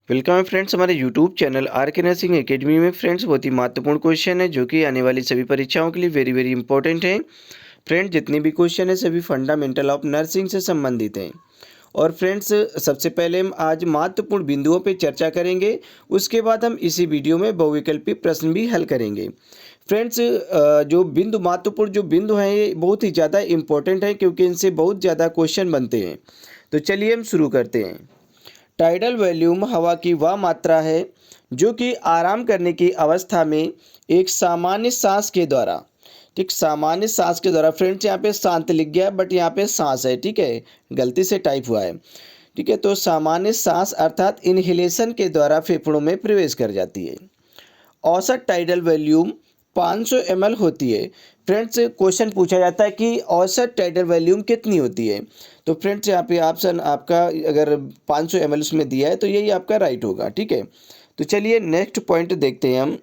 Welcome है friends हमारे YouTube channel are के नर्सिंग एकेडमी में। फ्रेंड्स बहुत ही महत्वपूर्ण क्वेश्चन है जो कि आने वाली सभी परीक्षाओं के लिए वेरी वेरी इंपॉर्टेंट है। फ्रेंड्स जितने भी क्वेश्चन है सभी फंडामेंटल ऑफ नर्सिंग से संबंधित हैं। और फ्रेंड्स सबसे पहले हम आज महत्वपूर्ण बिंदुओं पर चर्चा करेंगे, उसके बाद हम इसी वीडियो में बहुविकल्पी प्रश्न भी हल करेंगे। फ्रेंड्स जो बिंदु महत्वपूर्ण जो बिंदु हैं ये बहुत ही ज़्यादा इंपॉर्टेंट है क्योंकि इनसे बहुत ज़्यादा क्वेश्चन बनते हैं। तो चलिए हम शुरू करते हैं। टाइडल वॉल्यूम हवा की वह मात्रा है जो कि आराम करने की अवस्था में एक सामान्य सांस के द्वारा, ठीक, सामान्य सांस के द्वारा। फ्रेंड्स यहाँ पे शांत लिख गया बट यहाँ पे सांस है, ठीक है, गलती से टाइप हुआ है, ठीक है। तो सामान्य सांस अर्थात इनहेलेशन के द्वारा फेफड़ों में प्रवेश कर जाती है। औसत टाइडल वॉल्यूम 500 ml होती है। फ्रेंड्स क्वेश्चन पूछा जाता है कि औसत टाइडल वॉल्यूम कितनी होती है। तो फ्रेंड्स यहाँ पे ऑप्शन आपका अगर 500 ml उसमें दिया है तो यही आपका राइट होगा, ठीक है। तो चलिए नेक्स्ट पॉइंट देखते हैं हम।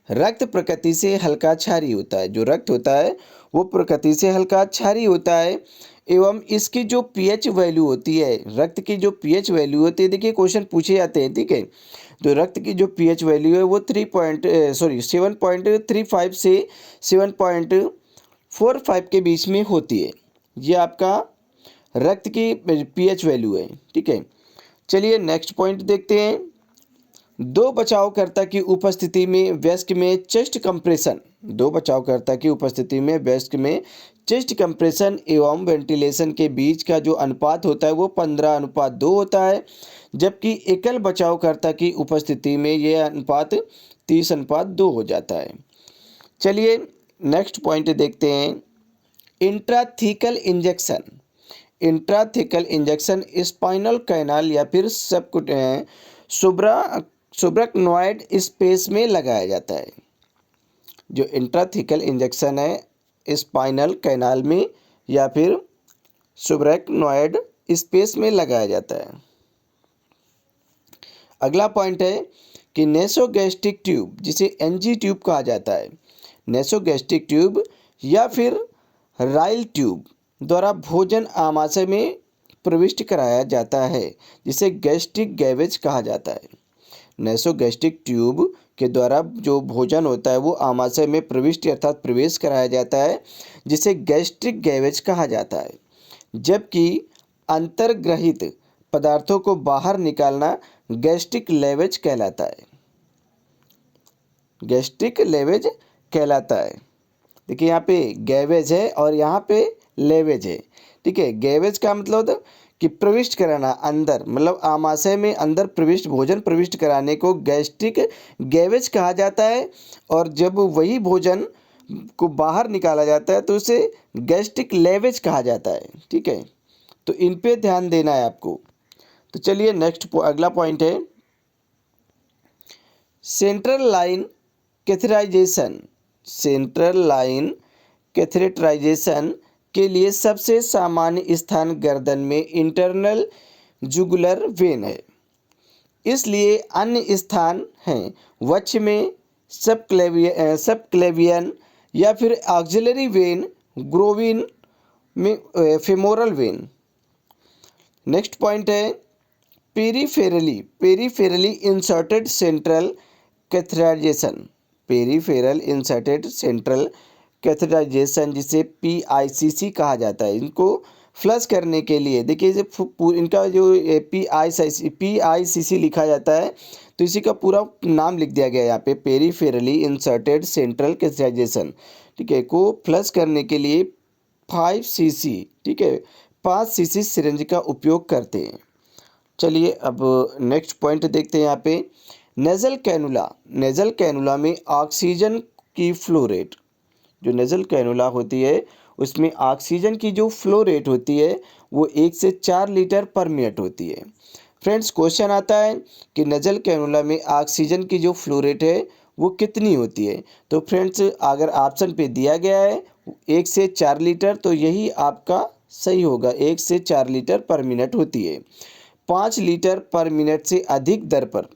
रक्त प्रकृति से हल्का क्षारीय होता है। जो रक्त होता है वो प्रकृति से हल्का क्षारीय होता है एवं इसकी जो पीएच वैल्यू होती है, रक्त की जो पीएच वैल्यू होती है, देखिए क्वेश्चन पूछे जाते हैं, ठीक है। तो रक्त की जो पीएच वैल्यू है वो 7.35 से 7.45 के बीच में होती है। ये आपका रक्त की पीएच वैल्यू है, ठीक है। चलिए नेक्स्ट पॉइंट देखते हैं। दो बचावकर्ता की उपस्थिति में वयस्क में चेस्ट कंप्रेशन, दो बचावकर्ता की उपस्थिति में वयस्क में चेस्ट कंप्रेशन एवं वेंटिलेशन के बीच का जो अनुपात होता है वो 15:2 होता है, जबकि एकल बचावकर्ता की उपस्थिति में यह अनुपात 30:2 हो जाता है। चलिए नेक्स्ट पॉइंट देखते हैं। Intrathecal injection, intrathecal injection spinal canal या फिर सुब्राक्नोइड स्पेस में लगाया जाता है। जो इंट्राथीकल इंजेक्शन है स्पाइनल कैनाल में या फिर सुब्राक्नोइड स्पेस में लगाया जाता है। अगला पॉइंट है कि नेसोगैस्ट्रिक ट्यूब, जिसे एनजी ट्यूब कहा जाता है, नेसोगैस्ट्रिक ट्यूब या फिर राइल ट्यूब द्वारा भोजन आमाशय में प्रविष्ट कराया जाता है, जिसे गैस्ट्रिक गैवेज कहा जाता है। नेसोगैस्ट्रिक ट्यूब के द्वारा जो भोजन होता है वो आमाशय में प्रविष्ट अर्थात प्रवेश कराया जाता है, जिसे गैस्ट्रिक गैवेज कहा जाता है। जबकि अंतर्ग्रहित पदार्थों को बाहर निकालना गैस्ट्रिक लेवेज कहलाता है, गैस्ट्रिक लेवेज कहलाता है। देखिए यहाँ पे गैवेज है और यहाँ पे लेवेज है, ठीक है। गैवेज का मतलब कि प्रविष्ट कराना अंदर, मतलब आमाशय में अंदर प्रविष्ट भोजन प्रविष्ट कराने को गैस्ट्रिक गैवेज कहा जाता है, और जब वही भोजन को बाहर निकाला जाता है तो उसे गैस्ट्रिक लेवेज कहा जाता है, ठीक है। तो इन पे ध्यान देना है आपको। तो चलिए नेक्स्ट अगला पॉइंट है central line catheterization. Central line catheterization के लिए सबसे सामान्य स्थान गर्दन में इंटरनल जुगुलर वेन है, इसलिए अन्य स्थान हैं वक्ष में सबक्लेवियन या फिर ऑक्सिलरी वेन, ग्रोविन में फेमोरल वेन। नेक्स्ट पॉइंट है peripherally inserted central catheterization. Peripheral inserted central catheterization जिसे PICC कहा जाता है। इनको फ्लश करने के लिए देखिए इनका जो PICC लिखा जाता है तो इसी का पूरा नाम लिख दिया गया है यहाँ पे, पेरीफेरली इंसर्टेड सेंट्रल कैथेटराइजेशन, ठीक है, को फ्लश करने के लिए 5 cc, ठीक है, 5 cc सिरिंज का उपयोग करते हैं। चलिए अब नेक्स्ट पॉइंट देखते हैं यहाँ पे नेजल कैनुला। नेजल कैनुला में ऑक्सीजन की फ्लो रेट, जो नेजल कैनुला होती है उसमें ऑक्सीजन की जो फ्लो रेट होती है वो 1 से 4 लीटर पर मिनट होती है। फ्रेंड्स क्वेश्चन आता है कि नेजल कैनुला में ऑक्सीजन की जो फ्लो रेट है वो कितनी होती है। तो फ्रेंड्स अगर ऑप्शन पे दिया गया है 1 से 4 लीटर तो यही आपका सही होगा, 1 से 4 लीटर पर मिनट होती है। 5 लीटर पर मिनट से अधिक दर पर,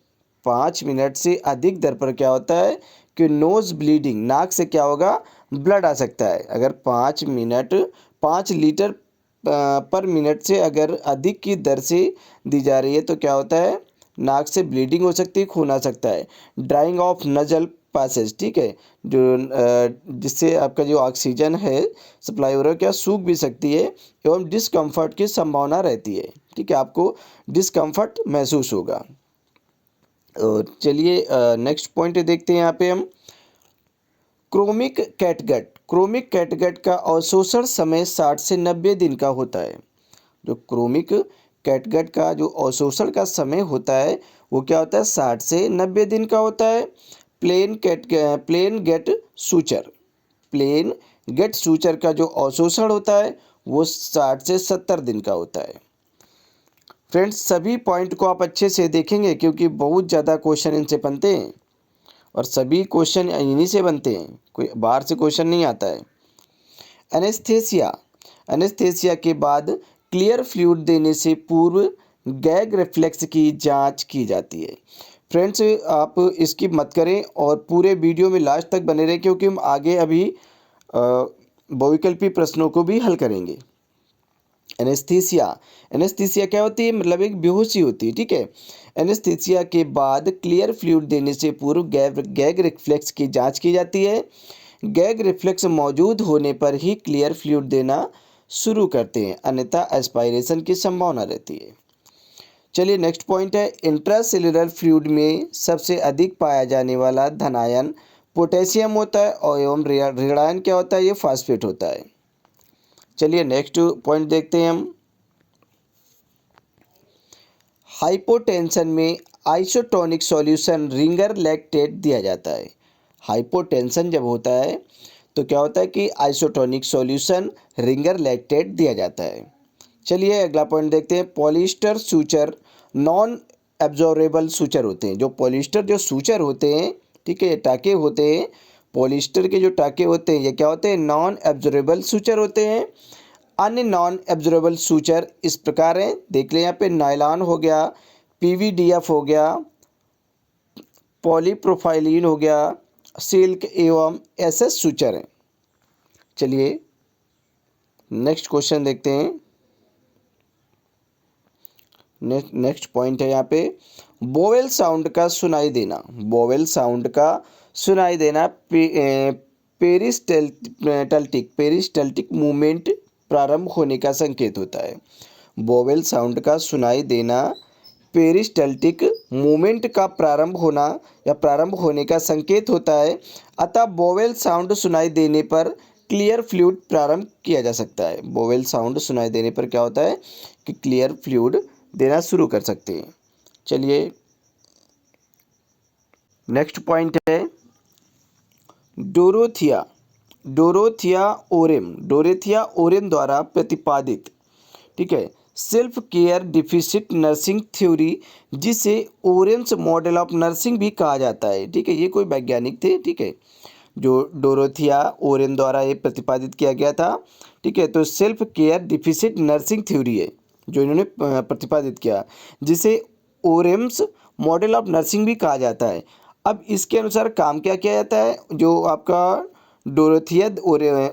5 मिनट से अधिक दर पर क्या होता है कि नोज ब्लीडिंग, नाक से क्या होगा, ब्लड आ सकता है। अगर 5 लीटर पर मिनट से अगर अधिक की दर से दी जा रही है तो क्या होता है, नाक से ब्लीडिंग हो सकती है, खून आ सकता है। ड्राइंग ऑफ नजल पासेज, ठीक है, जो जिससे आपका जो ऑक्सीजन है सप्लाई हो रहा है क्या सूख भी सकती है, एवं डिस्कम्फर्ट की संभावना रहती है, ठीक है, आपको डिस्कम्फर्ट महसूस होगा। और चलिए नेक्स्ट पॉइंट देखते हैं यहाँ पे हम। क्रोमिक कैटगट, क्रोमिक कैटगट का अवशोषण समय 60 से 90 दिन का होता है। जो क्रोमिक कैटगट का जो अवशोषण का समय होता है वो क्या होता है, 60 से 90 दिन का होता है। Plain gut suture, plain gut suture का जो अवशोषण होता है वो 60 से 70 दिन का होता है। फ्रेंड्स सभी पॉइंट को आप अच्छे से देखेंगे क्योंकि बहुत ज़्यादा क्वेश्चन इनसे बनते हैं और सभी क्वेश्चन इन्हीं से बनते हैं, कोई बाहर से क्वेश्चन नहीं आता है। एनेस्थेसिया, एनेस्थेसिया के बाद क्लियर फ्लूइड देने से पूर्व गैग रिफ्लेक्स की जांच की जाती है। फ्रेंड्स आप इसकी मत करें और पूरे वीडियो में लास्ट तक बने रहें क्योंकि हम आगे अभी बहुविकल्पी प्रश्नों को भी हल करेंगे। एनेस्थीसिया, एनेस्थीसिया क्या होती है, मतलब एक बेहोशी होती है, ठीक है। एनेस्थीसिया के बाद क्लियर फ्लूइड देने से पूर्व गैग रिफ्लेक्स की जांच की जाती है। गैग रिफ्लेक्स मौजूद होने पर ही क्लियर फ्लूइड देना शुरू करते हैं, अन्यथा एस्पायरेशन की संभावना रहती है। चलिए नेक्स्ट पॉइंट है, इंट्रासेल्युलर फ्लूइड में सबसे अधिक पाया जाने वाला धनायन पोटेशियम होता है और एवं ऋणायन क्या होता है, ये फास्फेट होता है। चलिए नेक्स्ट पॉइंट देखते हैं हम। हाइपोटेंशन में आइसोटोनिक सॉल्यूशन रिंगर लैक्टेट दिया जाता है। हाइपोटेंशन जब होता है तो क्या होता है कि आइसोटोनिक सॉल्यूशन रिंगर लैक्टेट दिया जाता है। चलिए अगला पॉइंट देखते हैं। Polyester suture non absorbable suture होते हैं। जो पॉलिस्टर जो सूचर होते हैं, ठीक है, टाके होते हैं, पॉलिस्टर के जो टाके होते हैं ये क्या होते हैं, नॉन एब्जॉर्बेबल सूचर होते हैं। अन्य नॉन एब्जॉर्बेबल सूचर इस प्रकार हैं, देख लें यहाँ पे, नायलॉन हो गया, पीवीडीएफ हो गया, पॉलीप्रोफाइलिन हो गया, सिल्क एवं एसएस सूचर हैं। चलिए नेक्स्ट क्वेश्चन देखते हैं। नेक्स्ट पॉइंट है यहाँ पे, वोवेल साउंड का सुनाई देना, वोवेल साउंड का सुनाई देना पेरिस्टल्टिक मूवमेंट प्रारंभ होने का संकेत होता है। वोवेल साउंड का सुनाई देना पेरिस्टल्टिक मूवमेंट का प्रारंभ होना या प्रारंभ होने का संकेत होता है। अतः वोवेल साउंड सुनाई देने पर क्लियर फ्लूइड प्रारंभ किया जा सकता है। वोवेल साउंड सुनाई देने पर क्या होता है कि क्लियर फ्लूइड देना शुरू कर सकते हैं। चलिए नेक्स्ट पॉइंट है, डोरोथिया, डोरोथिया ओरेम द्वारा प्रतिपादित, ठीक है, self care deficit nursing theory, जिसे ओरेम्स मॉडल ऑफ नर्सिंग भी कहा जाता है, ठीक है, ये कोई वैज्ञानिक थे, ठीक है, जो डोरोथिया ओरेम द्वारा ये प्रतिपादित किया गया था, ठीक है। तो self care deficit nursing theory है जो इन्होंने प्रतिपादित किया, जिसे ओरेम्स मॉडल ऑफ नर्सिंग भी कहा जाता है। अब इसके अनुसार काम क्या किया जाता है, जो आपका डोरोथिया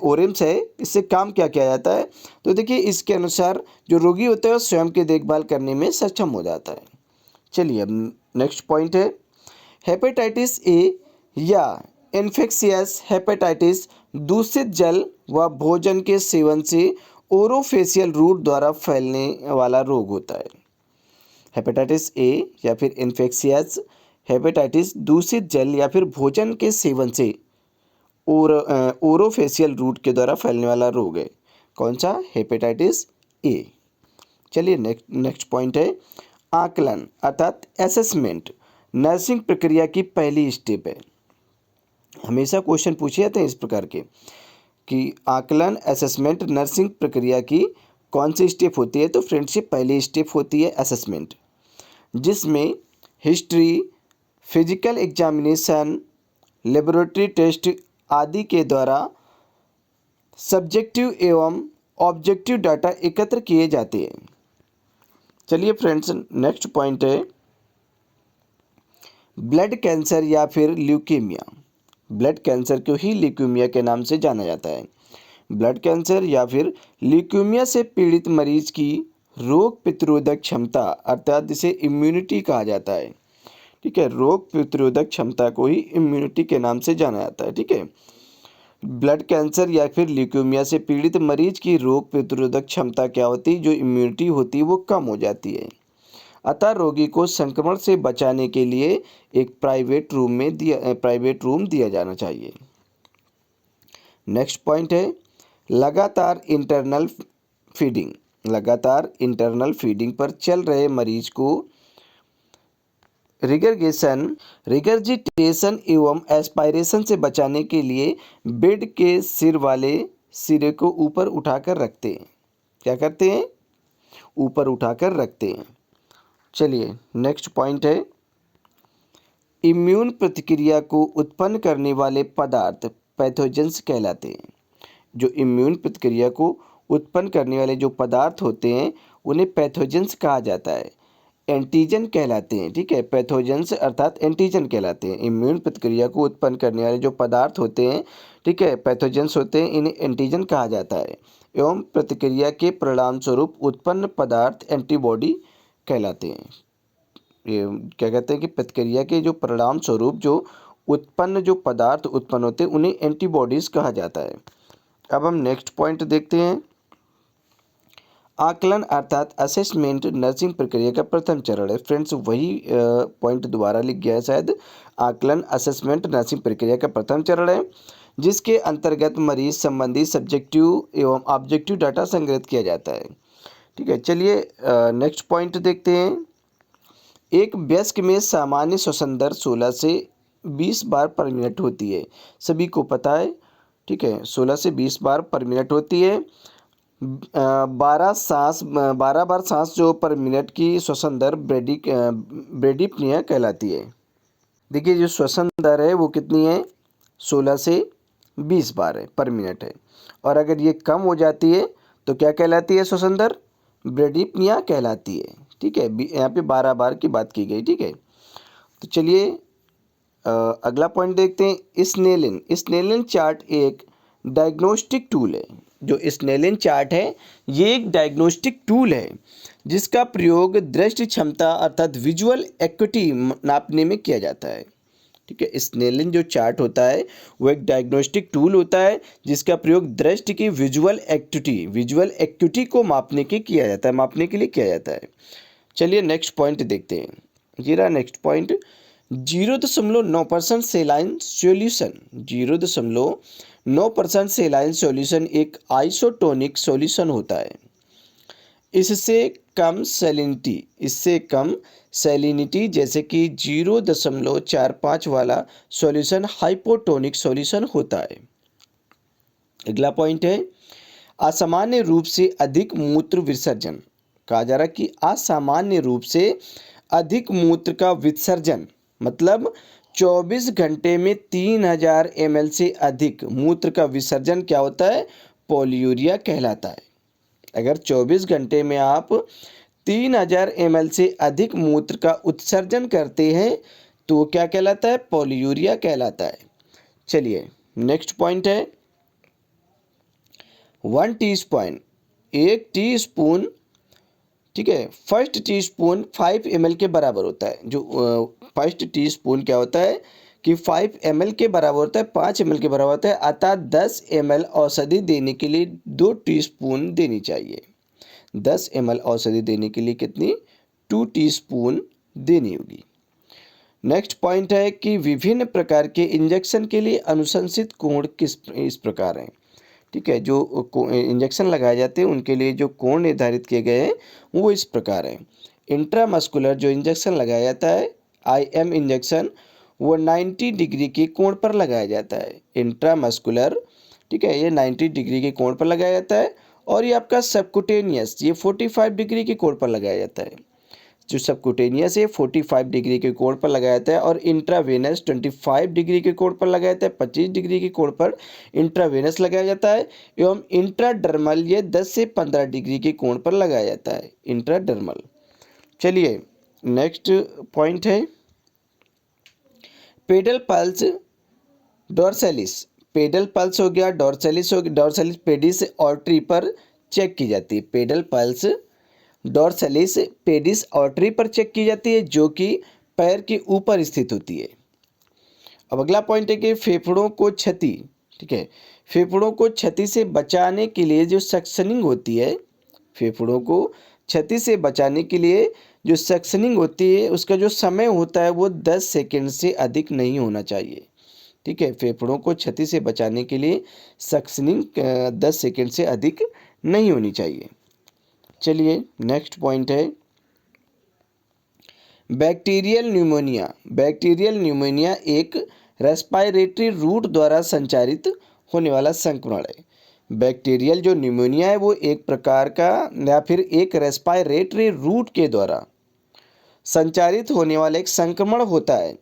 ओरेम्स है, इससे काम क्या किया जाता है, तो देखिए इसके अनुसार जो रोगी होता है स्वयं की देखभाल करने में सक्षम हो जाता है। चलिए अब नेक्स्ट पॉइंट है, हेपेटाइटिस ए या इन्फेक्शियस हेपेटाइटिस दूषित जल व भोजन के सेवन से ओरोफेशियल रूट द्वारा फैलने वाला रोग होता है। हेपेटाइटिस ए या फिर इन्फेक्शियस हेपेटाइटिस दूषित जल या फिर भोजन के सेवन से ओरोफेशियल रूट के द्वारा फैलने वाला रोग है। कौन सा, हेपेटाइटिस ए। चलिए नेक्स्ट पॉइंट है, आकलन अर्थात असेसमेंट नर्सिंग प्रक्रिया की पहली स्टेप है। हमेशा क्वेश्चन पूछे जाते हैं इस प्रकार के कि आकलन असेसमेंट नर्सिंग प्रक्रिया की कौन सी स्टेप होती है, तो फ्रेंडशिप पहली स्टेप होती है असेसमेंट, जिसमें history, physical examination, laboratory test आदि के द्वारा सब्जेक्टिव एवं ऑब्जेक्टिव डाटा एकत्र किए जाते हैं। चलिए फ्रेंड्स नेक्स्ट पॉइंट है, ब्लड कैंसर या फिर ल्यूकेमिया, ब्लड कैंसर को ही ल्यूकेमिया के नाम से जाना जाता है। ब्लड कैंसर या फिर ल्यूकेमिया से पीड़ित मरीज की रोग प्रतिरोधक क्षमता अर्थात जिसे इम्यूनिटी कहा जाता है। ठीक है, रोग प्रतिरोधक क्षमता को ही इम्यूनिटी के नाम से जाना जाता है। ठीक है, ब्लड कैंसर या फिर ल्यूकेमिया से पीड़ित मरीज की रोग प्रतिरोधक क्षमता क्या होती है, जो इम्यूनिटी होती है वो कम हो जाती है। अतः रोगी को संक्रमण से बचाने के लिए एक प्राइवेट रूम दिया जाना चाहिए। नेक्स्ट पॉइंट है लगातार इंटरनल फीडिंग पर चल रहे मरीज को रिगर्जिटेशन एवं एस्पायरेशन से बचाने के लिए बेड के सिर वाले सिरे को ऊपर उठाकर रखते हैं। क्या करते हैं? ऊपर उठाकर रखते हैं। चलिए नेक्स्ट पॉइंट है इम्यून प्रतिक्रिया को उत्पन्न करने वाले पदार्थ पैथोजेंस कहलाते हैं। जो इम्यून प्रतिक्रिया को उत्पन्न करने वाले जो पदार्थ होते हैं उन्हें पैथोजेंस कहा जाता है, एंटीजन कहलाते हैं। ठीक है, पैथोजेंस अर्थात एंटीजन कहलाते हैं। इम्यून प्रतिक्रिया को उत्पन्न करने वाले जो पदार्थ होते हैं, ठीक है, पैथोजेंस होते हैं, इन्हें एंटीजन कहा जाता है एवं प्रतिक्रिया के परिणाम स्वरूप उत्पन्न पदार्थ एंटीबॉडी कहलाते हैं। ये क्या कहते हैं कि प्रतिक्रिया के जो परिणाम स्वरूप जो पदार्थ उत्पन्न होते हैं उन्हें एंटीबॉडीज कहा जाता है। अब हम नेक्स्ट पॉइंट देखते हैं आकलन अर्थात असेसमेंट नर्सिंग प्रक्रिया का प्रथम चरण है। फ्रेंड्स वही पॉइंट दोबारा लिख गया है शायद। आकलन असेसमेंट नर्सिंग प्रक्रिया का प्रथम चरण है जिसके अंतर्गत मरीज संबंधी सब्जेक्टिव एवं ऑब्जेक्टिव डाटा संग्रहित किया जाता है। ठीक है, चलिए नेक्स्ट पॉइंट देखते हैं। एक वयस्क में सामान्य श्वसन दर 16 से 20 बार पर मिनट होती है, सभी को पता है। ठीक है, 16 से 20 बार पर मिनट होती है। 12 बार सांस जो पर मिनट की श्वसन दर ब्रेडिप्निया कहलाती है। देखिए जो श्वसन दर है वो कितनी है, 16 से 20 बार है पर मिनट है, और अगर ये कम हो जाती है तो क्या कहलाती है श्वसन दर, ब्रेडिप्निया कहलाती है। ठीक है, यहाँ पे 12 बार की बात की गई। ठीक है, तो चलिए अगला पॉइंट देखते हैं स्नेलिन चार्ट एक डायग्नोस्टिक टूल है। जो स्नेलिन चार्ट है ये एक डायग्नोस्टिक टूल है जिसका प्रयोग दृष्टि क्षमता अर्थात विजुअल एक्यूटी नापने में किया जाता है। ठीक है, स्नेलिन जो चार्ट होता है वो एक डायग्नोस्टिक टूल होता है जिसका प्रयोग दृष्टि की विजुअल एक्यूटी को मापने के लिए किया जाता है। चलिए नेक्स्ट पॉइंट देखते हैं। ये रहा नेक्स्ट पॉइंट 0.9% सेलाइन सॉल्यूशन। 0.9% सेलाइन सॉल्यूशन एक आइसोटोनिक सॉल्यूशन होता है। इससे कम सैलिनिटी जैसे कि 0.45 वाला सॉल्यूशन हाइपोटोनिक सॉल्यूशन होता है। अगला पॉइंट है असामान्य रूप से अधिक मूत्र विसर्जन। कहा जा रहा है कि असामान्य रूप से अधिक मूत्र का विसर्जन मतलब 24 घंटे में 3000 ml से अधिक मूत्र का विसर्जन क्या होता है, पॉलीयूरिया कहलाता है। अगर 24 घंटे में आप 3000 ml से अधिक मूत्र का उत्सर्जन करते हैं तो वो क्या कहलाता है, पॉलीयूरिया कहलाता है। चलिए नेक्स्ट पॉइंट है 1 टीस्पून, एक टीस्पून, ठीक है, फर्स्ट टीस्पून 5 ml के बराबर होता है। जो फर्स्ट टीस्पून क्या होता है कि 5 ml के बराबर होता है, 5 ml के बराबर होता है, अतः 10 ml औषधि देने के लिए 2 टीस्पून देनी चाहिए। 10 ml औषधि देने के लिए कितनी, 2 टीस्पून देनी होगी। नेक्स्ट पॉइंट है कि विभिन्न प्रकार के इंजेक्शन के लिए अनुशंसित कोण इस प्रकार हैं। ठीक है, जो इंजेक्शन लगाए जाते हैं उनके लिए जो कोण निर्धारित किए गए हैं वो इस प्रकार है। इंट्रामस्कुलर जो इंजेक्शन लगाया जाता है IM इंजेक्शन वो 90 डिग्री के कोण पर लगाया जाता है। इंट्रामस्कुलर, ठीक है, ये 90 डिग्री के कोण पर लगाया जाता है। और ये आपका सबकुटेनियस ये 45 डिग्री के कोण पर लगाया जाता है। जो सबकुटेनियस है 45 डिग्री के कोण पर लगाया जाता है और इंट्रावेनस 25 डिग्री के कोण पर लगाया जाता है, 25 डिग्री के कोण पर इंट्रावेनस लगाया जाता है एवं इंट्राडर्मल ये 10 से 15 डिग्री के कोण पर लगाया जाता है, इंट्राडर्मल। चलिए नेक्स्ट पॉइंट है पेडल पल्स डोर्सैलिस। पेडल पल्स हो गया, डॉर्सलिस हो गया, डॉर्सलिस पेडिस ऑर्टरी पर चेक की जाती है। पेडल पल्स डॉर्सलिस पेडिस ऑर्टरी पर चेक की जाती है, जो कि पैर के ऊपर स्थित होती है। अब अगला पॉइंट है कि फेफड़ों को क्षति, ठीक है, फेफड़ों को क्षति से बचाने के लिए जो सक्शनिंग होती है, फेफड़ों को क्षति से बचाने के लिए जो सक्शनिंग होती है उसका जो समय होता है वो 10 सेकंड से अधिक नहीं होना चाहिए। ठीक है, फेफड़ों को क्षति से बचाने के लिए सक्शनिंग 10 सेकंड से अधिक नहीं होनी चाहिए। चलिए नेक्स्ट पॉइंट है बैक्टीरियल न्यूमोनिया। बैक्टीरियल न्यूमोनिया एक रेस्पायरेटरी रूट द्वारा संचारित होने वाला संक्रमण है। बैक्टीरियल जो न्यूमोनिया है वो एक प्रकार का या फिर एक रेस्पायरेटरी रूट के द्वारा संचारित होने वाला एक संक्रमण होता है,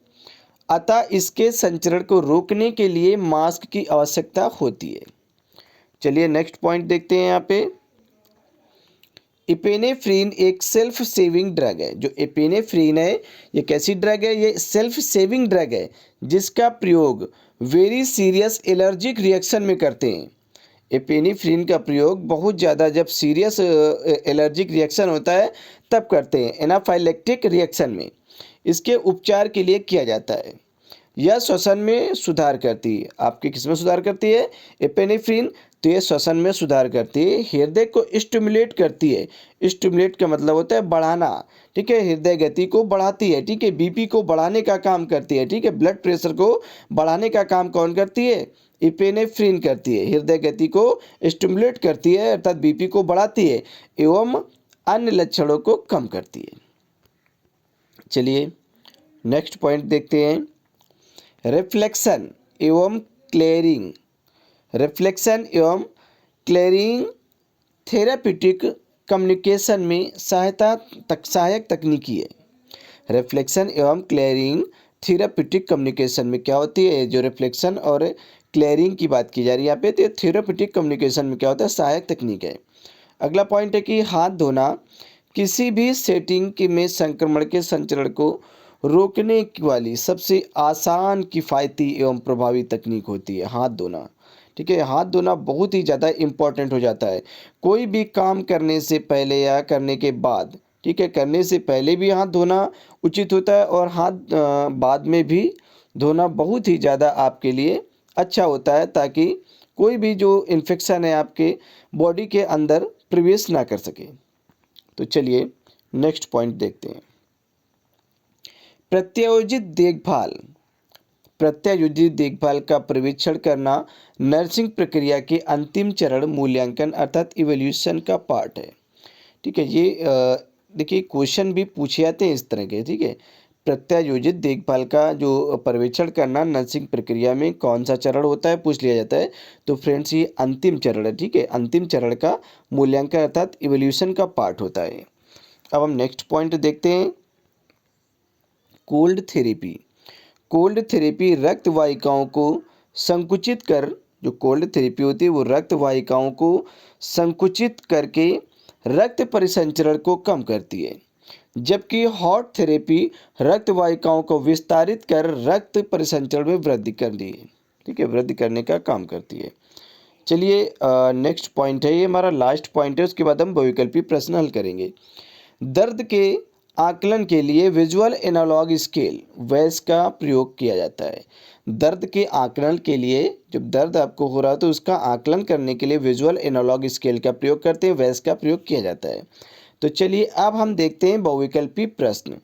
अतः इसके संचरण को रोकने के लिए मास्क की आवश्यकता होती है। चलिए नेक्स्ट पॉइंट देखते हैं यहाँ पे। इपेनेफ्रीन एक सेल्फ सेविंग ड्रग है। जो इपेनेफ्रीन है ये कैसी ड्रग है? ये सेल्फ सेविंग ड्रग है जिसका प्रयोग वेरी सीरियस एलर्जिक रिएक्शन में करते हैं। एपिनेफ्रीन का प्रयोग बहुत ज़्यादा जब सीरियस एलर्जिक रिएक्शन होता है तब करते हैं, एनाफाइलेक्टिक रिएक्शन में इसके उपचार के लिए किया जाता है। यह श्वसन में सुधार करती है। आपके किस में सुधार करती है? एपिनेफ्रीन। तो ये श्वसन में सुधार करती है, हृदय को स्टिमुलेट करती है। स्टिमुलेट का मतलब होता है बढ़ाना, ठीक है, हृदय गति को बढ़ाती है, ठीक है, बीपी को बढ़ाने का काम करती है, ठीक है, ब्लड प्रेशर को बढ़ाने का काम कौन करती है? इपेनेफ्रीन करती है। हृदय गति को स्टिमुलेट करती है अर्थात बीपी को बढ़ाती है एवं अन्य लक्षणों को कम करती है। चलिए नेक्स्ट पॉइंट देखते हैं रिफ्लेक्शन एवं क्लियरिंग। रिफ्लेक्शन एवं क्लियरिंग थेराप्यूटिक कम्युनिकेशन में सहायक तकनीकी है। रिफ्लेक्शन एवं क्लियरिंग थेराप्यूटिक कम्युनिकेशन में क्या होती है? जो रिफ्लेक्शन और क्लियरिंग की बात की जा रही है यहाँ पे, तो थेराप्यूटिक कम्युनिकेशन में क्या होता है? सहायक तकनीक है। अगला पॉइंट है कि हाथ धोना किसी भी सेटिंग में संक्रमण के संचरण को रोकने वाली सबसे आसान, किफ़ायती एवं प्रभावी तकनीक होती है हाथ धोना। ठीक है, हाथ धोना बहुत ही ज़्यादा इम्पॉर्टेंट हो जाता है कोई भी काम करने से पहले या करने के बाद। ठीक है, करने से पहले भी हाथ धोना उचित होता है और हाथ बाद में भी धोना बहुत ही ज़्यादा आपके लिए अच्छा होता है, ताकि कोई भी जो इन्फेक्शन है आपके बॉडी के अंदर प्रवेश ना कर सके। तो चलिए नेक्स्ट पॉइंट देखते हैं प्रत्यायोजित देखभाल। प्रत्यायोजित देखभाल का परीक्षण करना नर्सिंग प्रक्रिया के अंतिम चरण मूल्यांकन अर्थात इवैल्यूएशन का पार्ट है। ठीक है, ये देखिए क्वेश्चन भी पूछे जाते हैं इस तरह के। ठीक है, प्रत्यायोजित देखभाल का जो पर्यवेक्षण करना नर्सिंग प्रक्रिया में कौन सा चरण होता है पूछ लिया जाता है। तो फ्रेंड्स ये अंतिम चरण है। ठीक है, अंतिम चरण का मूल्यांकन अर्थात इवैल्यूएशन का पार्ट होता है। अब हम नेक्स्ट पॉइंट देखते हैं कोल्ड थेरेपी। कोल्ड थेरेपी रक्त वाहिकाओं को संकुचित कर, जो कोल्ड थेरेपी होती है वो रक्त वाहिकाओं को संकुचित करके रक्त परिसंचरण को कम करती है, जबकि हॉट थेरेपी रक्त वाहिकाओं को विस्तारित कर रक्त परिसंचरण में वृद्धि करती है। ठीक है, वृद्धि करने का काम करती है। चलिए नेक्स्ट पॉइंट है, ये हमारा लास्ट पॉइंट है, उसके बाद हम बहुविकल्पी प्रश्न हल करेंगे। दर्द के आकलन के लिए विजुअल एनालॉग स्केल वैस का प्रयोग किया जाता है। दर्द के आकलन के लिए, जब दर्द आपको हो रहा है तो उसका आकलन करने के लिए विजुअल एनालॉग स्केल का प्रयोग करते हैं, वैस का प्रयोग किया जाता है। तो चलिए अब हम देखते हैं बहुविकल्पी प्रश्न।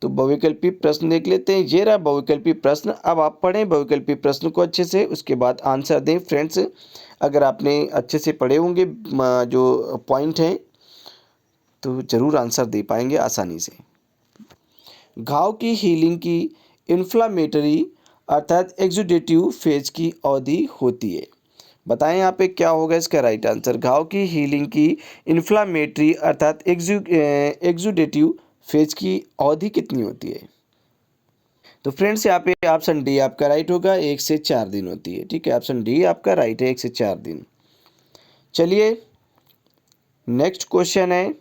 तो बहुविकल्पी प्रश्न देख लेते हैं। ये रहा बहुविकल्पी प्रश्न। अब आप पढ़ें बहुविकल्पी प्रश्न को अच्छे से, उसके बाद आंसर दें। फ्रेंड्स अगर आपने अच्छे से पढ़े होंगे जो पॉइंट हैं तो ज़रूर आंसर दे पाएंगे आसानी से। घाव की हीलिंग की इन्फ्लामेटरी अर्थात एक्सुडेटिव फेज की अवधि होती है। बताएं यहाँ पे क्या होगा इसका राइट आंसर। घाव की हीलिंग की इन्फ्लामेटरी अर्थात एक्सुडेटिव फेज की अवधि कितनी होती है? तो फ्रेंड्स यहाँ पे ऑप्शन डी आपका राइट होगा, 1 से 4 दिन होती है। ठीक है, ऑप्शन डी आपका राइट है, 1 से 4 दिन। चलिए नेक्स्ट क्वेश्चन है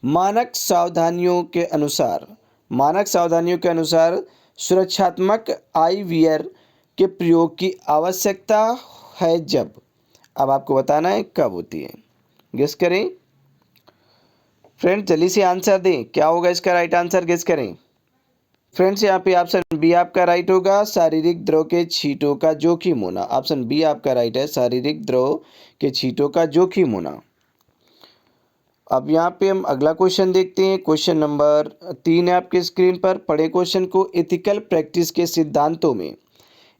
मानक सावधानियों के अनुसार, मानक सावधानियों के अनुसार सुरक्षात्मक आई वियर के प्रयोग की आवश्यकता है जब। अब आपको बताना है कब होती है। गेस करें फ्रेंड्स, जल्दी से आंसर दें, क्या होगा इसका राइट आंसर, गेस करें। फ्रेंड्स यहाँ पे ऑप्शन बी आपका राइट होगा, शारीरिक द्रव के छींटों का जोखिम होना। ऑप्शन बी आपका राइट है, शारीरिक द्रव के छींटों का जोखिम होना। अब यहाँ पे हम अगला क्वेश्चन देखते हैं। क्वेश्चन नंबर 3 है आपके स्क्रीन पर। पढ़े क्वेश्चन को। एथिकल प्रैक्टिस के सिद्धांतों में,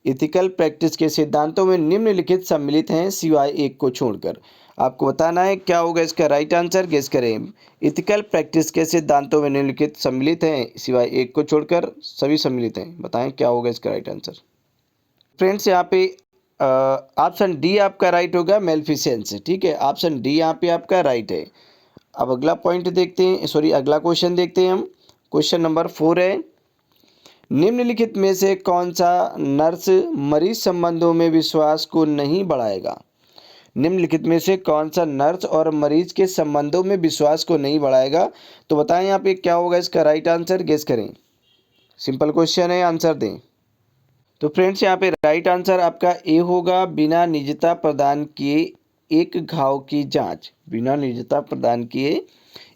एथिकल प्रैक्टिस के सिद्धांतों में निम्नलिखित सम्मिलित हैं सिवाय एक को छोड़कर। आपको बताना है क्या होगा इसका राइट आंसर, गेस करें। एथिकल प्रैक्टिस के सिद्धांतों में निम्नलिखित सम्मिलित हैं सिवाय एक को छोड़कर, सभी सम्मिलित हैं। बताएं क्या होगा इसका राइट आंसर। फ्रेंड्स यहाँ पे ऑप्शन डी आपका राइट होगा, मेल्फिसेंस। ठीक है, ऑप्शन डी यहाँ पे आपका राइट है। अब अगला पॉइंट देखते हैं, सॉरी अगला क्वेश्चन देखते हैं हम। क्वेश्चन नंबर 4 है, निम्नलिखित में से कौन सा नर्स मरीज संबंधों में विश्वास को नहीं बढ़ाएगा। निम्नलिखित में से कौन सा नर्स और मरीज के संबंधों में विश्वास को नहीं बढ़ाएगा। तो बताएं यहाँ पे क्या होगा इसका राइट आंसर, गेस करें। सिंपल क्वेश्चन है, आंसर दें। तो फ्रेंड्स यहाँ पे राइट आंसर आपका ए होगा, बिना निजता प्रदान किए एक घाव की जांच। बिना निजता प्रदान किए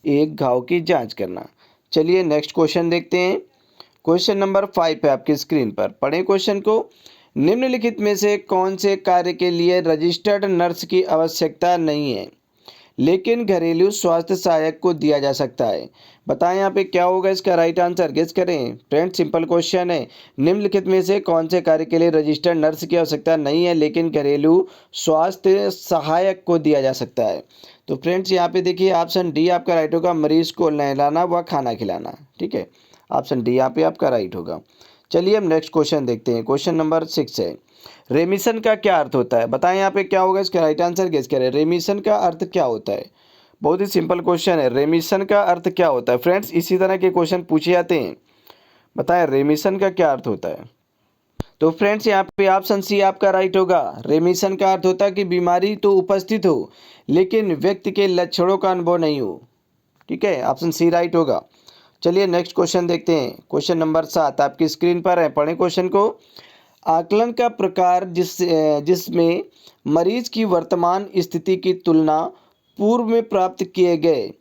एक घाव की जांच करना। चलिए नेक्स्ट क्वेश्चन देखते हैं। क्वेश्चन नंबर 5 है आपकी स्क्रीन पर। पढ़ें क्वेश्चन को। निम्नलिखित में से कौन से कार्य के लिए रजिस्टर्ड नर्स की आवश्यकता नहीं है लेकिन घरेलू स्वास्थ्य सहायक को दिया जा सकता है। बताएं यहाँ पे क्या होगा इसका राइट आंसर, गेस करें। फ्रेंड्स सिंपल क्वेश्चन है, निम्नलिखित में से कौन से कार्य के लिए रजिस्टर्ड नर्स की आवश्यकता नहीं है लेकिन घरेलू स्वास्थ्य सहायक को दिया जा सकता है। तो फ्रेंड्स यहाँ पे देखिए ऑप्शन डी आपका राइट होगा, मरीज को नहलाना व खाना खिलाना। ठीक है, ऑप्शन डी यहाँ पे आपका राइट होगा। चलिए हम नेक्स्ट क्वेश्चन देखते हैं। क्वेश्चन नंबर 6 है, रेमिशन का क्या अर्थ होता है। बताएं यहाँ पे क्या होगा इसका राइट आंसर, गेस करें। रेमिशन का अर्थ क्या होता है। बहुत ही सिंपल क्वेश्चन है, रेमिशन का अर्थ क्या होता है। फ्रेंड्स इसी तरह के क्वेश्चन पूछे जाते हैं। बताएं रेमिशन का क्या अर्थ होता है। तो फ्रेंड्स यहाँ पे ऑप्शन सी आपका राइट होगा। रेमिशन का अर्थ होता है कि बीमारी तो उपस्थित हो लेकिन व्यक्ति के लक्षणों का अनुभव नहीं हो। ठीक है, ऑप्शन सी राइट होगा। चलिए नेक्स्ट क्वेश्चन देखते हैं। क्वेश्चन नंबर 7 आपकी स्क्रीन पर है। पढ़ें क्वेश्चन को। आकलन का प्रकार जिसमें मरीज की वर्तमान स्थिति की तुलना पूर्व में प्राप्त किए गए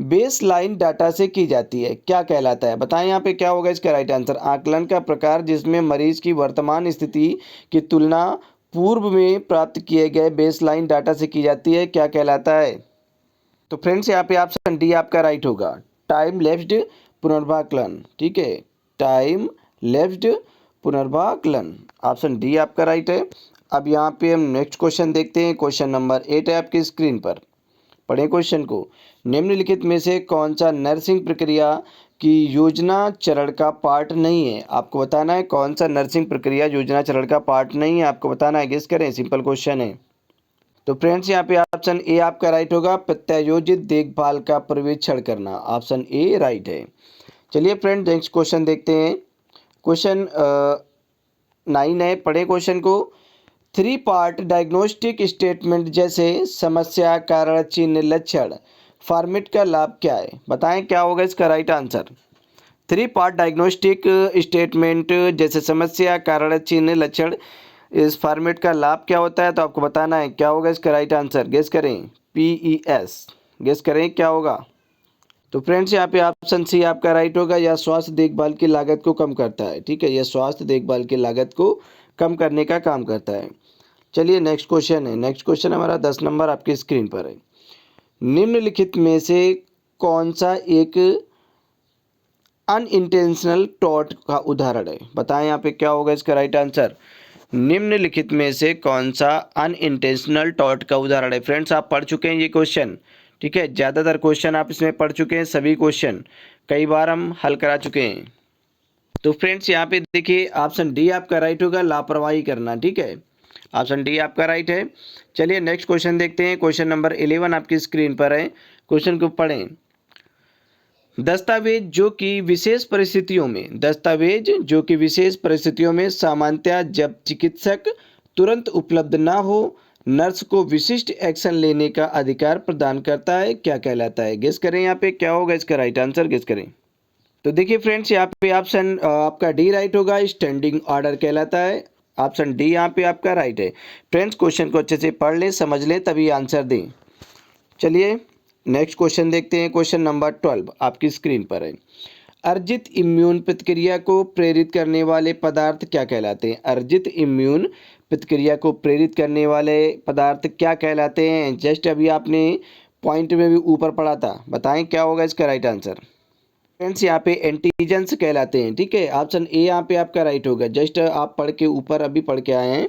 बेस लाइन डाटा से की जाती है, क्या कहलाता है। बताएं यहाँ पे क्या होगा इसका राइट आंसर। आकलन का प्रकार जिसमें मरीज की वर्तमान स्थिति की तुलना पूर्व में प्राप्त किए गए बेस लाइन डाटा से की जाती है, क्या कहलाता है। तो फ्रेंड्स यहाँ पे ऑप्शन डी आपका राइट होगा, टाइम लेफ्ट पुनर्भाकलन। ठीक है, टाइम लेफ्ट पुनर्भाकलन, ऑप्शन डी आपका राइट है। अब यहाँ पे हम नेक्स्ट क्वेश्चन देखते हैं। क्वेश्चन नंबर 8 है आपकी स्क्रीन पर। पढ़ें क्वेश्चन को। निम्नलिखित में से कौन सा नर्सिंग प्रक्रिया की योजना चरण का पार्ट नहीं है। आपको बताना है कौन सा नर्सिंग प्रक्रिया योजना चरण का पार्ट नहीं है, आपको बताना है, गेस करें। सिंपल क्वेश्चन है। तो फ्रेंड्स यहाँ पे ऑप्शन ए आपका राइट होगा, प्रत्यायोजित देखभाल का पर्यवेक्षण करना। ऑप्शन ए राइट है। चलिए फ्रेंड नेक्स्ट क्वेश्चन देखते हैं। क्वेश्चन 9 है। पढ़े क्वेश्चन को। 3 पार्ट डायग्नोस्टिक स्टेटमेंट जैसे समस्या, कारण, चिन्ह, लक्षण फॉर्मेट का लाभ क्या है। बताएं क्या होगा इसका right answer. 3 part diagnostic statement जैसे समस्या, कारण, चिन्ह, लक्षण, इस फॉर्मेट का लाभ क्या होता है। तो आपको बताना है क्या होगा इसका राइट आंसर, गेस करें। PES, गेस करें क्या होगा। तो फ्रेंड्स यहाँ पे ऑप्शन सी आपका राइट होगा, यह स्वास्थ्य देखभाल की लागत को कम करता है। ठीक है, यह स्वास्थ्य देखभाल की लागत को कम करने का काम करता है। चलिए नेक्स्ट क्वेश्चन है। नेक्स्ट क्वेश्चन हमारा 10 नंबर आपकी स्क्रीन पर है। निम्नलिखित में से कौन सा एक अनइंटेंशनल टॉट का उदाहरण है। बताएं यहाँ पे क्या होगा इसका राइट आंसर। निम्नलिखित में से कौन सा अनइंटेंशनल टॉट का उदाहरण है। फ्रेंड्स आप पढ़ चुके हैं ये क्वेश्चन। ठीक है, ज़्यादातर क्वेश्चन आप इसमें पढ़ चुके हैं, सभी क्वेश्चन कई बार हम हल करा चुके हैं। तो फ्रेंड्स यहाँ पे देखिए ऑप्शन डी आपका राइट होगा, लापरवाही करना। ठीक है, ऑप्शन डी आपका राइट है। चलिए नेक्स्ट क्वेश्चन देखते हैं। क्वेश्चन नंबर 11 आपकी स्क्रीन पर है। क्वेश्चन को पढ़ें। दस्तावेज जो कि विशेष परिस्थितियों में सामान्यतः जब चिकित्सक तुरंत उपलब्ध ना हो नर्स को विशिष्ट एक्शन लेने का अधिकार प्रदान करता है, क्या कहलाता है। गेस करें यहाँ पे क्या होगा इसका राइट आंसर, गेस करें। तो देखिए फ्रेंड्स यहाँ पे ऑप्शन आपका डी राइट होगा, स्टैंडिंग ऑर्डर कहलाता है। ऑप्शन डी यहाँ पे आपका राइट है। फ्रेंड्स क्वेश्चन को अच्छे से पढ़ लें, समझ लें, तभी आंसर दें। चलिए नेक्स्ट क्वेश्चन देखते हैं। क्वेश्चन नंबर 12 आपकी स्क्रीन पर है। अर्जित इम्यून प्रतिक्रिया को प्रेरित करने वाले पदार्थ क्या कहलाते हैं? अर्जित इम्यून प्रतिक्रिया को प्रेरित करने वाले पदार्थ क्या कहलाते हैं? जस्ट अभी आपने पॉइंट में भी ऊपर पढ़ा था, बताएं क्या होगा इसका राइट आंसर। फ्रेंड्स यहाँ पे एंटीजेंस कहलाते हैं, ठीक है। ऑप्शन ए यहाँ पे आपका राइट होगा। जस्ट आप पढ़ के ऊपर अभी पढ़ के आए हैं,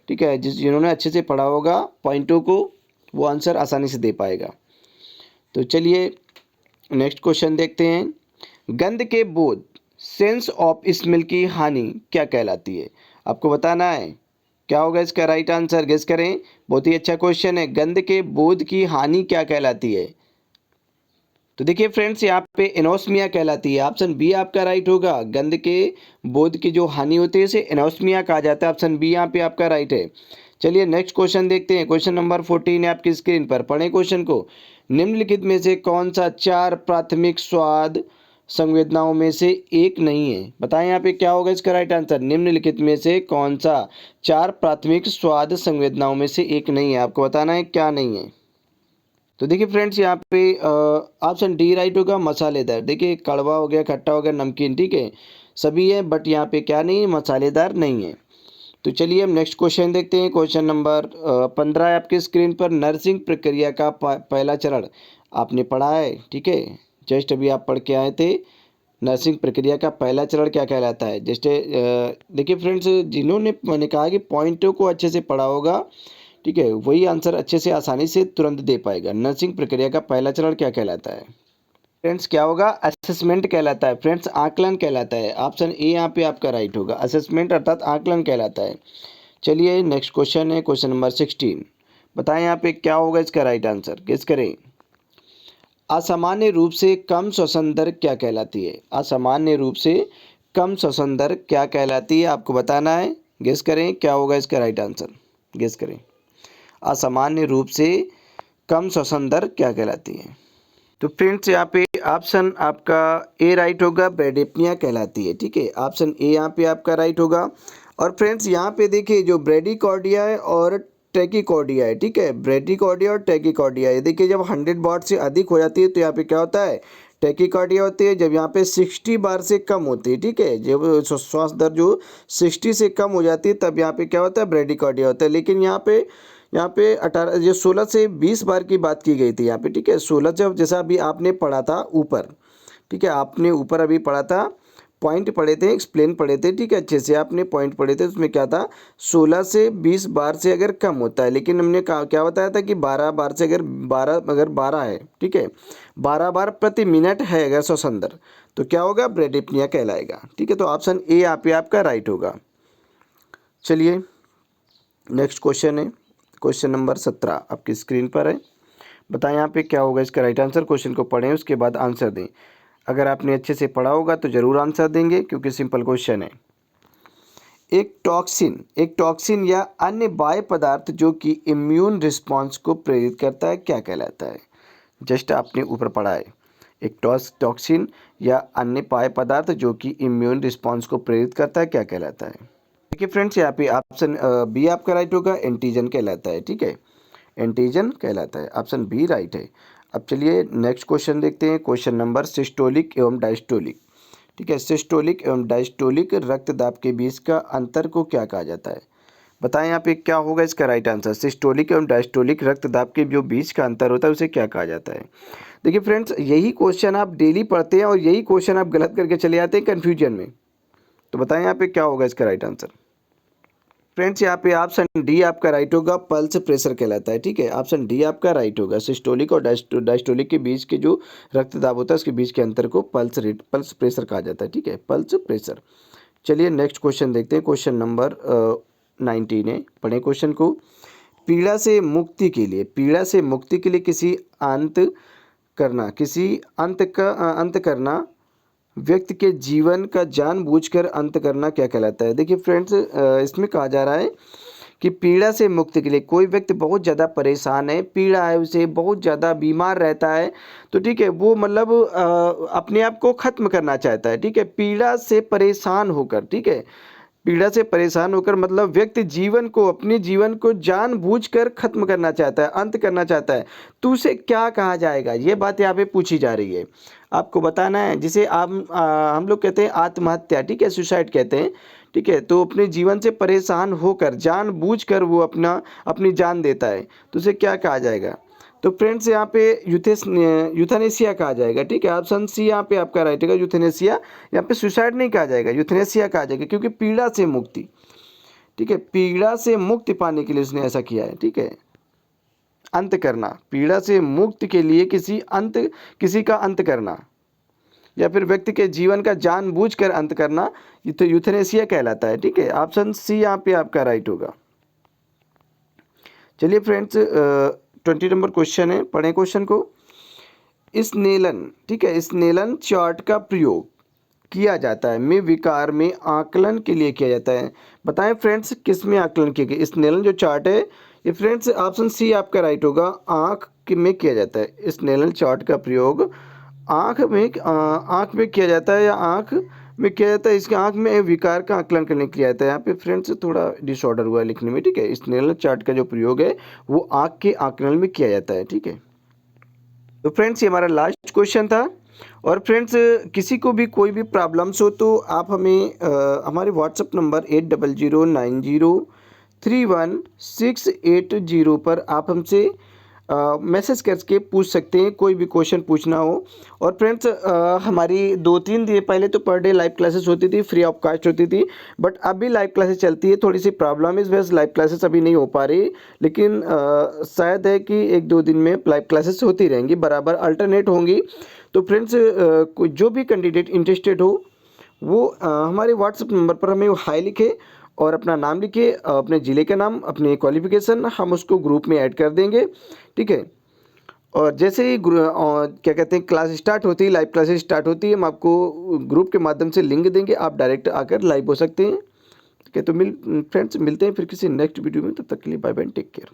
ठीक है। जिन्होंने अच्छे से पढ़ा होगा पॉइंटों को, वो आंसर आसानी से दे पाएगा। तो चलिए नेक्स्ट क्वेश्चन देखते हैं। गंध के बोध, सेंस ऑफ स्मेल की हानि क्या कहलाती है? आपको बताना है क्या होगा इसका राइट आंसर, गेस करें। बहुत ही अच्छा क्वेश्चन है। गंध के बोध की हानि क्या कहलाती है? तो देखिए फ्रेंड्स यहाँ पे एनोस्मिया कहलाती है। ऑप्शन बी आपका राइट होगा। गंध के बोध की जो हानि होती है इसे एनोस्मिया कहा जाता है। ऑप्शन बी यहाँ पे आपका राइट है। चलिए नेक्स्ट क्वेश्चन देखते हैं। क्वेश्चन नंबर 14 है आपकी स्क्रीन पर, पढ़ें क्वेश्चन को। निम्नलिखित में से कौन सा 4 प्राथमिक स्वाद संवेदनाओं में से एक नहीं है? बताएं यहाँ पे क्या होगा इसका राइट आंसर। निम्नलिखित में से कौन सा 4 प्राथमिक स्वाद संवेदनाओं में से एक नहीं है? आपको बताना है क्या नहीं है। तो देखिए फ्रेंड्स यहाँ पे ऑप्शन डी राइट होगा, मसालेदार। देखिए कड़वा हो गया, खट्टा हो गया, नमकीन, ठीक है, सभी है, बट यहाँ पे क्या नहीं है, मसालेदार नहीं है। तो चलिए हम नेक्स्ट क्वेश्चन देखते हैं। क्वेश्चन नंबर 15 है आपकी स्क्रीन पर। नर्सिंग प्रक्रिया का पहला चरण आपने पढ़ा है, ठीक है। जस्ट अभी आप पढ़ के आए थे। नर्सिंग प्रक्रिया का पहला चरण क्या कहलाता है? जस्ट देखिए फ्रेंड्स, जिन्होंने मैंने कहा कि पॉइंटों को अच्छे से पढ़ा होगा, ठीक है, वही आंसर अच्छे से आसानी से तुरंत दे पाएगा। नर्सिंग प्रक्रिया का पहला चरण क्या कहलाता है? फ्रेंड्स क्या होगा? असेसमेंट कहलाता है। फ्रेंड्स आकलन कहलाता है। ऑप्शन ए यहाँ पे आपका राइट होगा। असेसमेंट अर्थात आकलन कहलाता है। चलिए नेक्स्ट क्वेश्चन है, क्वेश्चन नंबर 16। बताएं यहाँ पे क्या होगा इसका राइट आंसर, गेस करें। असामान्य रूप से कम श्वसन दर क्या कहलाती है? असामान्य रूप से कम श्वसन दर क्या कहलाती है? आपको बताना है, गेस करें क्या होगा इसका राइट आंसर, गेस करें। असामान्य रूप से कम श्वसन दर क्या कहलाती है? तो फ्रेंड्स यहाँ पे ऑप्शन आपका ए राइट होगा, ब्रेडिप्निया कहलाती है, ठीक है। ऑप्शन ए यहाँ पे आपका राइट होगा। और फ्रेंड्स यहाँ पे देखिए जो ब्रेडिकार्डिया है और टैकीकार्डिया है, ठीक है, ब्रेडिकार्डिया और टैकीकार्डिया है। देखिए जब 100 बार से अधिक हो जाती है तो यहाँ पे क्या होता है, टैकीकार्डिया होती है। जब यहाँ पे 60 बार से कम होती है, ठीक है, जब श्वास दर जो 60 से कम हो जाती है तब यहाँ पे क्या होता है, ब्रेडिकार्डिया होता है। लेकिन यहाँ पे 18 जो 16 से 20 बार की बात की गई थी यहाँ पे, ठीक है। 16 जब जैसा अभी आपने पढ़ा था ऊपर, ठीक है, आपने ऊपर अभी पढ़ा था, पॉइंट पढ़े थे, एक्सप्लेन पढ़े थे, ठीक है, अच्छे से आपने पॉइंट पढ़े थे। उसमें क्या था, 16 से 20 बार से अगर कम होता है, लेकिन हमने क्या बताया था कि 12 बार से अगर 12 है, ठीक है, 12 बार प्रति मिनट है अगर श्वसन दर, तो क्या होगा, ब्रेडिप्निया कहलाएगा, ठीक है। तो ऑप्शन ए यहाँ पे आपका राइट होगा। चलिए नेक्स्ट क्वेश्चन है, क्वेश्चन नंबर 17 आपकी स्क्रीन पर है। बताएं यहाँ पे क्या होगा इसका राइट आंसर। क्वेश्चन को पढ़ें, उसके बाद आंसर दें। अगर आपने अच्छे से पढ़ा होगा तो ज़रूर आंसर देंगे, क्योंकि सिंपल क्वेश्चन है। एक टॉक्सिन या अन्य बाह्य पदार्थ जो कि इम्यून रिस्पॉन्स को प्रेरित करता है क्या कहलाता है? जस्ट आपने ऊपर पढ़ा है। एक टॉक्सिन या अन्य बाह्य पदार्थ जो कि इम्यून रिस्पॉन्स को प्रेरित करता है क्या कहलाता है? देखिए फ्रेंड्स यहाँ पे ऑप्शन बी आपका राइट होगा, एंटीजन कहलाता है, ठीक है, एंटीजन कहलाता है। ऑप्शन बी राइट है। अब चलिए नेक्स्ट क्वेश्चन देखते हैं। क्वेश्चन नंबर सिस्टोलिक एवं डायस्टोलिक, ठीक है, सिस्टोलिक एवं डायस्टोलिक रक्तदाब के बीच का अंतर को क्या कहा जाता है? बताएं यहाँ पे क्या होगा इसका राइट आंसर। सिस्टोलिक एवं डायस्टोलिक रक्तदाब के जो बीच का अंतर होता है उसे क्या कहा जाता है? देखिए फ्रेंड्स यही क्वेश्चन आप डेली पढ़ते हैं और यही क्वेश्चन आप गलत करके चले जाते हैं कन्फ्यूजन में। तो बताएं यहाँ पे क्या होगा इसका राइट आंसर। फ्रेंड्स यहाँ पे ऑप्शन डी आपका राइट होगा, पल्स प्रेशर कहलाता है, ठीक है, ऑप्शन डी आपका राइट होगा। सिस्टोलिक और डायस्टोलिक के बीच के जो रक्तदाब होता है उसके बीच के अंतर को पल्स प्रेशर कहा जाता है, ठीक है, पल्स प्रेशर। चलिए नेक्स्ट क्वेश्चन देखते हैं। क्वेश्चन नंबर 19 है, पढ़ें क्वेश्चन को। पीड़ा से मुक्ति के लिए अंत करना व्यक्ति के जीवन का जानबूझकर अंत करना क्या कहलाता है? देखिए फ्रेंड्स इसमें कहा जा रहा है कि पीड़ा से मुक्ति के लिए, कोई व्यक्ति बहुत ज़्यादा परेशान है, पीड़ा है उसे, बहुत ज़्यादा बीमार रहता है, तो ठीक है, वो मतलब अपने आप को ख़त्म करना चाहता है, ठीक है, पीड़ा से परेशान होकर, ठीक है, पीड़ा से परेशान होकर मतलब व्यक्ति जीवन को, अपने जीवन को जानबूझकर खत्म करना चाहता है, अंत करना चाहता है, तो उसे क्या कहा जाएगा? ये बात यहाँ पे पूछी जा रही है, आपको बताना है। जिसे हम लोग कहते हैं आत्महत्या, ठीक है, सुसाइड कहते हैं, ठीक है। तो अपने जीवन से परेशान होकर जानबूझकर वो अपनी जान देता है, तो उसे क्या कहा जाएगा? तो फ्रेंड्स यहाँ पे यूथेनेसिया कहा जाएगा, ठीक है। ऑप्शन सी यहाँ पे आपका राइट है, यूथेनेसिया। यहाँ पे सुसाइड नहीं कहा जाएगा, यूथेनेसिया कहा जाएगा, क्योंकि पीड़ा से मुक्ति, ठीक है, पीड़ा से मुक्ति पाने के लिए उसने ऐसा किया है, ठीक है। अंत करना, पीड़ा से मुक्ति के लिए किसी का अंत करना, या फिर व्यक्ति के जीवन का जानबूझकर अंत करना, ये तो यूथेनेसिया कहलाता है, ठीक है। ऑप्शन सी यहाँ पे आपका राइट होगा। चलिए फ्रेंड्स, 20 नंबर क्वेश्चन है, पढ़ें क्वेश्चन को। स्नेलन, ठीक है, स्नेलन चार्ट का प्रयोग किया जाता है में विकार में आकलन के लिए किया जाता है। बताएं फ्रेंड्स किस में आकलन किया गया? स्नेलन जो चार्ट है ये फ्रेंड्स ऑप्शन सी आपका राइट होगा, आँख में किया जाता है। स्नेलन चार्ट का प्रयोग आँख में किया जाता है, या आँख में किया जाता है। इसके आँख में विकार का आकलन करने के लिए आता है। यहाँ पे फ्रेंड्स थोड़ा डिसऑर्डर हुआ है लिखने में, ठीक है। स्नेलन चार्ट का जो प्रयोग है वो आँख के आकलन में किया जाता है, ठीक है। तो फ्रेंड्स ये हमारा लास्ट क्वेश्चन था। और फ्रेंड्स किसी को भी कोई भी प्रॉब्लम्स हो तो आप हमें हमारे व्हाट्सएप नंबर 8009031680 पर आप हमसे मैसेज करके पूछ सकते हैं, कोई भी क्वेश्चन पूछना हो। और फ्रेंड्स हमारी 2-3 दिन पहले तो पर डे लाइव क्लासेस होती थी, फ्री ऑफ कॉस्ट होती थी, बट अभी लाइव क्लासेस चलती है। थोड़ी सी प्रॉब्लम इस वजह से लाइव क्लासेस अभी नहीं हो पा रही, लेकिन शायद है कि 1-2 दिन में लाइव क्लासेस होती रहेंगी, बराबर अल्टरनेट होंगी। तो फ्रेंड्स जो भी कैंडिडेट इंटरेस्टेड हो वो हमारे व्हाट्सएप नंबर पर हमें हाई लिखे और अपना नाम लिखिए, अपने ज़िले का नाम, अपनी क्वालिफ़िकेशन, हम उसको ग्रुप में ऐड कर देंगे, ठीक है। और जैसे ही क्या कहते हैं क्लास स्टार्ट होती है, लाइव क्लासेस स्टार्ट होती है, हम आपको ग्रुप के माध्यम से लिंक देंगे, आप डायरेक्ट आकर लाइव हो सकते हैं, ठीक है। तो फ्रेंड्स मिलते हैं फिर किसी नेक्स्ट वीडियो में, तब तक के लिए बाय बाय, टेक केयर।